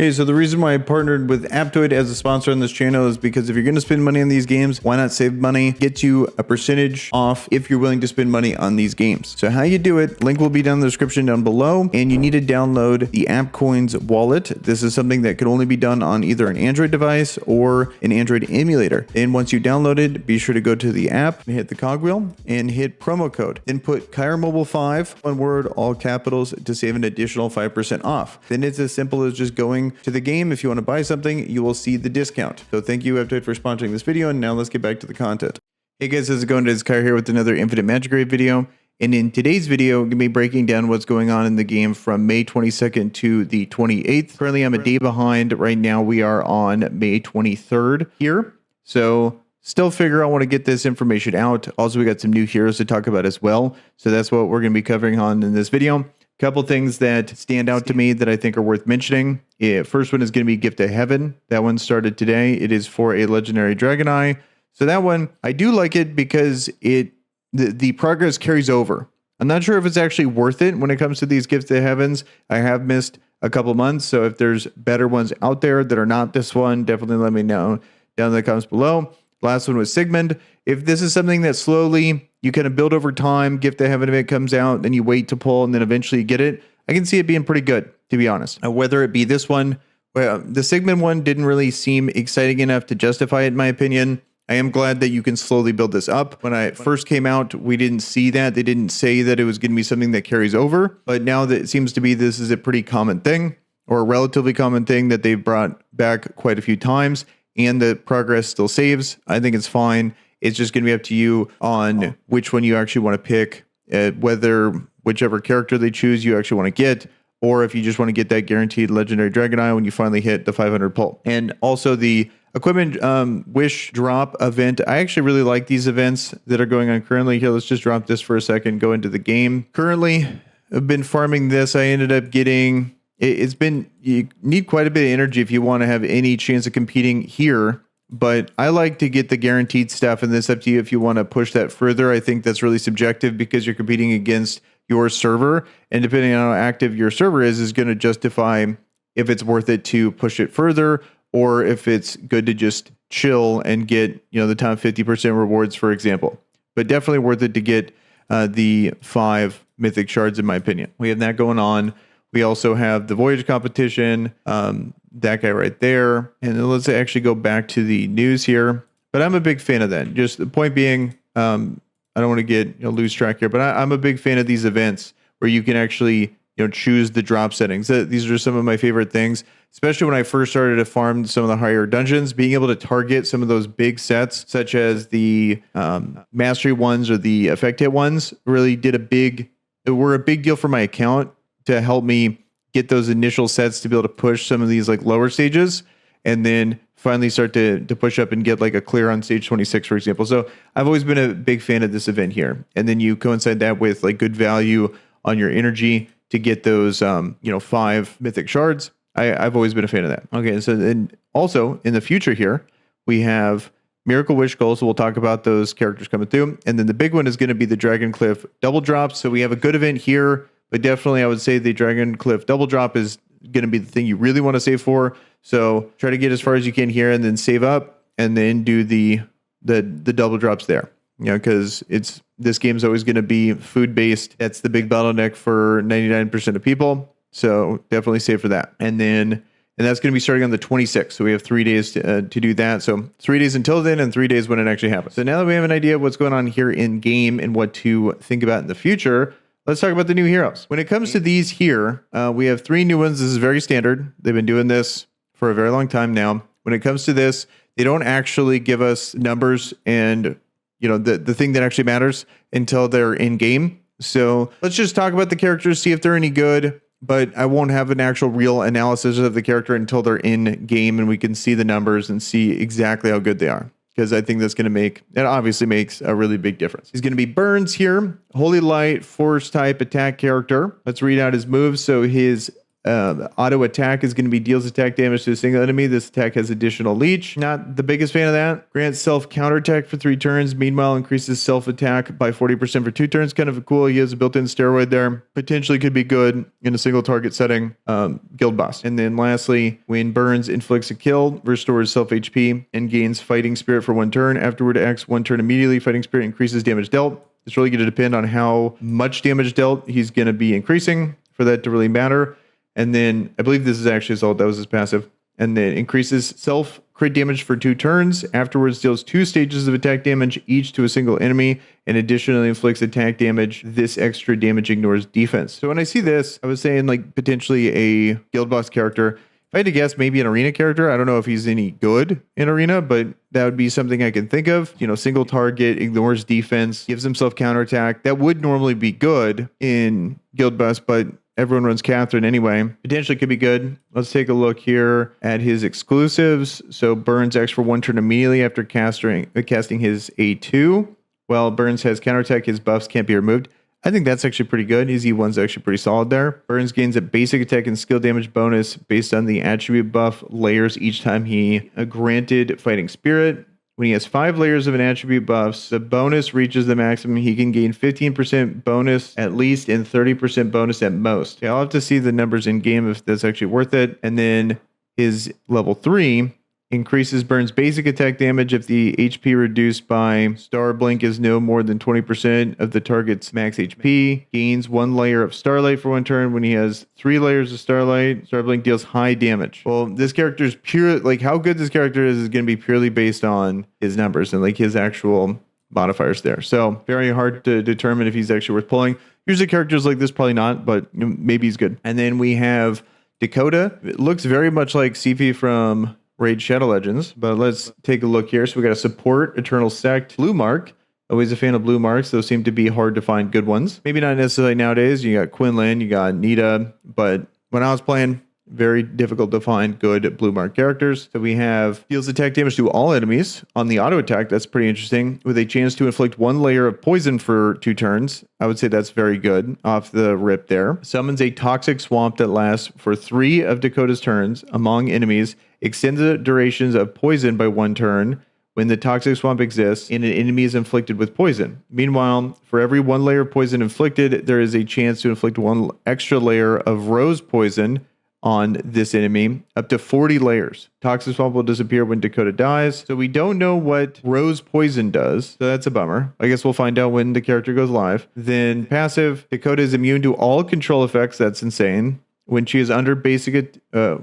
Hey, so the reason why I partnered with Aptoid as a sponsor on this channel is because if you're going to spend money on these games, why not save money? Get you a percentage off if you're willing to spend money on these games. So how you do it, link will be down in the description down below, and you need to download the AppCoins wallet. This is something that can only be done on either an Android device or an Android emulator. And once you download it, be sure to go to the app and hit the cogwheel and hit promo code. Then put Kire Mobile 5, one word, all capitals, to save an additional 5% off. Then it's as simple as just going to the game. If you want to buy something, you will see the discount. So thank you, F2P, for sponsoring this video. And now let's get back to the content. Hey guys, how's it going? It's Kire here with another Infinite Magicraid video. And in today's video, I'm going to be breaking down what's going on in the game from May 22nd to the 28th. Currently, I'm a day behind. Right now, we are on May 23rd here. So still figure I want to get this information out. Also, we got some new heroes to talk about as well. So that's what we're going to be covering on in this video. Couple things that stand out to me that I think are worth mentioning. First one is going to be Gift of Heaven. That one started today. It is for a legendary Dragon Eye. So that one, I do like it because the progress carries over. I'm not sure if it's actually worth it when it comes to these Gifts of Heavens. I have missed a couple months, so if there's better ones out there that are not this one, definitely let me know down in the comments below. Last one was Sigmund. If this is something that slowly you kind of build over time, Gift of Heaven event comes out, then you wait to pull, and then eventually you get it, I can see it being pretty good, to be honest. Whether it be this one, well, the Sigmund one didn't really seem exciting enough to justify it, in my opinion. I am glad that you can slowly build this up. When I first came out, we didn't see that. They didn't say that it was going to be something that carries over. But now that it seems to be this is a pretty common thing, or a relatively common thing that they've brought back quite a few times, and the progress still saves, I think it's fine. It's just going to be up to you on which one you actually want to pick, whichever character they choose you actually want to get, or if you just want to get that guaranteed legendary Dragon Eye when you finally hit the 500 pull. And also the equipment wish drop event. I actually really like these events that are going on currently. Here, let's just drop this for a second, go into the game. Currently, I've been farming this. I ended up getting, you need quite a bit of energy if you want to have any chance of competing here. But I like to get the guaranteed stuff, and this up to you if you want to push that further. I think that's really subjective because you're competing against your server, and depending on how active your server is going to justify if it's worth it to push it further, or if it's good to just chill and get, the top 50% rewards, for example. But definitely worth it to get the 5 mythic shards, in my opinion. We have that going on. We also have the Voyage competition, that guy right there. And then let's actually go back to the news here. But I'm a big fan of that. Just the point being, I don't want to get lose track here, but I'm a big fan of these events where you can actually choose the drop settings. These are some of my favorite things, especially when I first started to farm some of the higher dungeons. Being able to target some of those big sets, such as the mastery ones or the effect hit ones, really were a big deal for my account to help me get those initial sets to be able to push some of these like lower stages, and then finally start to push up and get like a clear on stage 26, for example. So I've always been a big fan of this event here. And then you coincide that with like good value on your energy to get those 5 mythic shards. I've always been a fan of that. Okay, so then also in the future here, we have Miracle Wish goals. So we'll talk about those characters coming through. And then the big one is going to be the Dragon Cliff double drops. So we have a good event here, but definitely I would say the Dragon Cliff double drop is going to be the thing you really want to save for. So try to get as far as you can here and then save up and then do the double drops there. Because this game's always going to be food based. That's the big bottleneck for 99% of people. So definitely save for that. And that's going to be starting on the 26th. So we have 3 days to do that. So 3 days until then and 3 days when it actually happens. So now that we have an idea of what's going on here in game and what to think about in the future, let's talk about the new heroes. When it comes to these here, we have 3 new ones. This is very standard. They've been doing this for a very long time now. When it comes to this, they don't actually give us numbers and the thing that actually matters until they're in game. So let's just talk about the characters, see if they're any good, but I won't have an actual real analysis of the character until they're in game and we can see the numbers and see exactly how good they are. Because I think that obviously makes a really big difference. He's going to be Burns here, Holy Light, Force type attack character. Let's read out his moves. So his auto attack is going to be deals attack damage to a single enemy. This attack has additional leech. Not the biggest fan of that. Grants self counterattack for 3 turns. Meanwhile, increases self attack by 40% for 2 turns. Kind of cool. He has a built-in steroid there. Potentially could be good in a single target setting. Guild boss. And then lastly, when burns, inflicts a kill, restores self HP, and gains fighting spirit for 1 turn. Afterward, acts 1 turn immediately. Fighting spirit increases damage dealt. It's really going to depend on how much damage dealt he's going to be increasing for that to really matter. And then I believe this is actually his ult. That was his passive. And then increases self crit damage for 2 turns. Afterwards, deals 2 stages of attack damage, each to a single enemy, and additionally inflicts attack damage. This extra damage ignores defense. So when I see this, I was saying like potentially a guild boss character. If I had to guess, maybe an arena character. I don't know if he's any good in arena, but that would be something I can think of. You know, single target, ignores defense, gives himself counterattack. That would normally be good in guild boss, but everyone runs Catherine anyway. Potentially could be good. Let's take a look here at his exclusives. So Burns acts for 1 turn immediately after casting his A2. While Burns has counterattack, his buffs can't be removed. I think that's actually pretty good. His E1's actually pretty solid there. Burns gains a basic attack and skill damage bonus based on the attribute buff layers each time he granted fighting spirit. When he has 5 layers of an attribute buffs, the bonus reaches the maximum. He can gain 15% bonus at least and 30% bonus at most. Okay, I'll have to see the numbers in game if that's actually worth it. And then his level 3 increases Burns' basic attack damage if the HP reduced by Star Blink is no more than 20% of the target's max HP. Gains 1 layer of Starlight for 1 turn. When he has 3 layers of Starlight, Star Blink deals high damage. Well, this character is pure, like how good this character is going to be purely based on his numbers and like his actual modifiers there. So very hard to determine if he's actually worth pulling. Usually characters like this, probably not, but maybe he's good. And then we have Dakota. It looks very much like CP from Raid Shadow Legends, but let's take a look here. So we got a support, Eternal Sect, Blue Mark. Always a fan of blue marks. Those seem to be hard to find good ones. Maybe not necessarily nowadays. You got Quinlan, you got Nita, but when I was playing, very difficult to find good blue mark characters. So we have deals attack damage to all enemies on the auto attack. That's pretty interesting. With a chance to inflict 1 layer of poison for 2 turns. I would say that's very good off the rip there. Summons a toxic swamp that lasts for 3 of Dakota's turns among enemies. Extends the durations of poison by 1 turn when the toxic swamp exists and an enemy is inflicted with poison. Meanwhile, for every 1 layer of poison inflicted, there is a chance to inflict 1 extra layer of rose poison on this enemy, up to 40 layers. Toxic swamp will disappear when Dakota dies. So we don't know what rose poison does. So that's a bummer. I guess we'll find out when the character goes live. Then passive, Dakota is immune to all control effects. That's insane. When she is under basic attack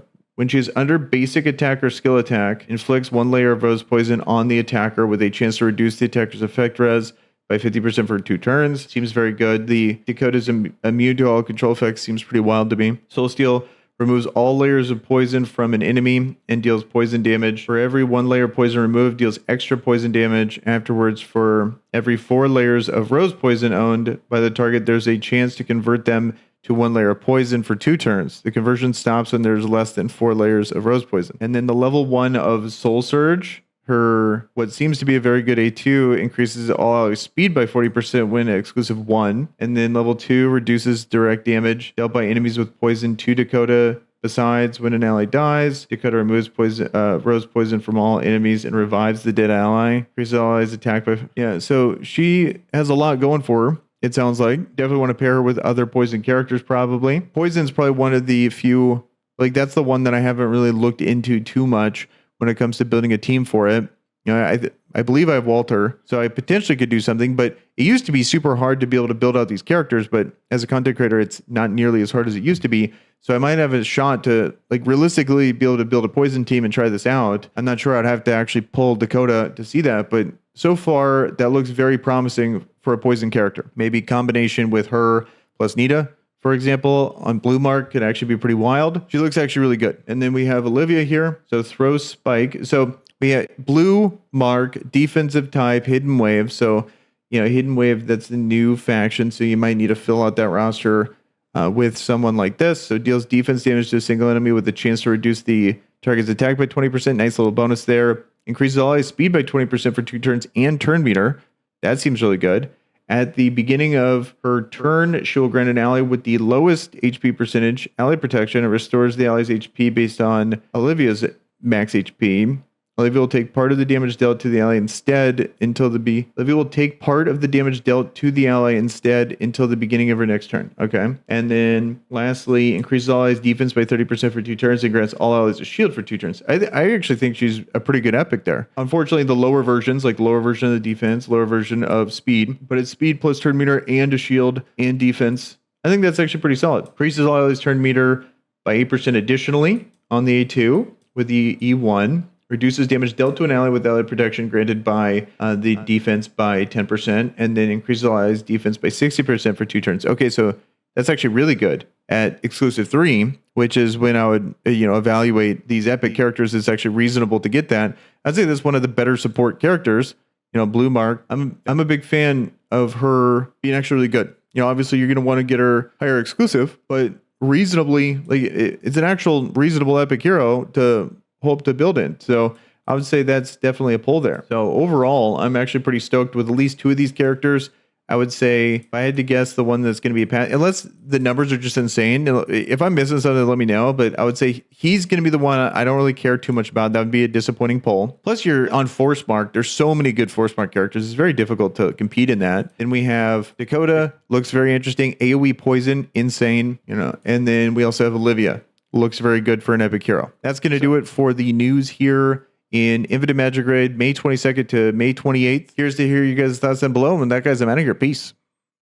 or skill attack, inflicts 1 layer of rose poison on the attacker with a chance to reduce the attacker's effect res by 50% for 2 turns. Seems very good. The Dakota's immune to all control effects seems pretty wild to me. Soul Steal removes all layers of poison from an enemy and deals poison damage. For every 1 layer of poison removed, deals extra poison damage. Afterwards, for every 4 layers of rose poison owned by the target, there's a chance to convert them to 1 layer of poison for 2 turns. The conversion stops when there's less than 4 layers of rose poison. And then the level 1 of Soul Surge, her what seems to be a very good A2 increases all out speed by 40% when exclusive 1. And then level 2 reduces direct damage dealt by enemies with poison to Dakota. Besides, when an ally dies, Dakota removes poison, rose poison from all enemies and revives the dead ally. Increases allies attack by... Yeah, so she has a lot going for her. It sounds like. Definitely want to pair her with other poison characters, probably. Poison's probably one of the few... Like, that's the one that I haven't really looked into too much when it comes to building a team for it. You know, I believe I have Walter, so I potentially could do something, but it used to be super hard to be able to build out these characters, but as a content creator, it's not nearly as hard as it used to be. So I might have a shot to, like, realistically be able to build a poison team and try this out. I'm not sure I'd have to actually pull Dakota to see that, but so far, that looks very promising for a poison character. Maybe combination with her plus Nita, for example, on Blue Mark could actually be pretty wild. She looks actually really good. And then we have Olivia here. So throw spike. So we have Blue Mark, defensive type, hidden wave. So, you know, hidden wave, that's the new faction. So you might need to fill out that roster with someone like this. So deals defense damage to a single enemy with the chance to reduce the target's attack by 20%. Nice little bonus there. Increases allies speed by 20% for 2 turns and turn meter. That seems really good. At the beginning of her turn, she will grant an ally with the lowest HP percentage ally protection. It restores the ally's HP based on Olivia's max HP. Olivia will take part of the damage dealt to the ally instead until Olivia will take part of the damage dealt to the ally instead until the beginning of her next turn. Okay. And then lastly, increases all allies' defense by 30% for 2 turns and grants all allies a shield for 2 turns. I actually think she's a pretty good epic there. Unfortunately, the lower versions, like lower version of the defense, lower version of speed, but it's speed plus turn meter and a shield and defense. I think that's actually pretty solid. Increases all allies' turn meter by 8% additionally on the A2 with the E1. Reduces damage dealt to an ally with ally protection granted by the defense by 10%, and then increases allies' defense by 60% for 2 turns. Okay, so that's actually really good at exclusive 3, which is when I would evaluate these epic characters. It's actually reasonable to get that. I'd say that's one of the better support characters. Blue Mark. I'm a big fan of her being actually really good. Obviously you're going to want to get her higher exclusive, but reasonably, like it's an actual reasonable epic hero to hope to build in. So I would say that's definitely a pull there. So overall, I'm actually pretty stoked with at least 2 of these characters. I would say if I had to guess the one that's going to be a pass, unless the numbers are just insane. If I'm missing something, let me know. But I would say he's going to be the one I don't really care too much about. That would be a disappointing pull. Plus, you're on Force Mark. There's so many good Force Mark characters. It's very difficult to compete in that. Then we have Dakota. Looks very interesting. AoE Poison. Insane. And then we also have Olivia. Looks very good for an epic hero. That's going to do it for the news here in Infinite Magicraid, May 22nd to May 28th. Here's to hear you guys' thoughts down below. And that guy's, I'm out of here. Peace.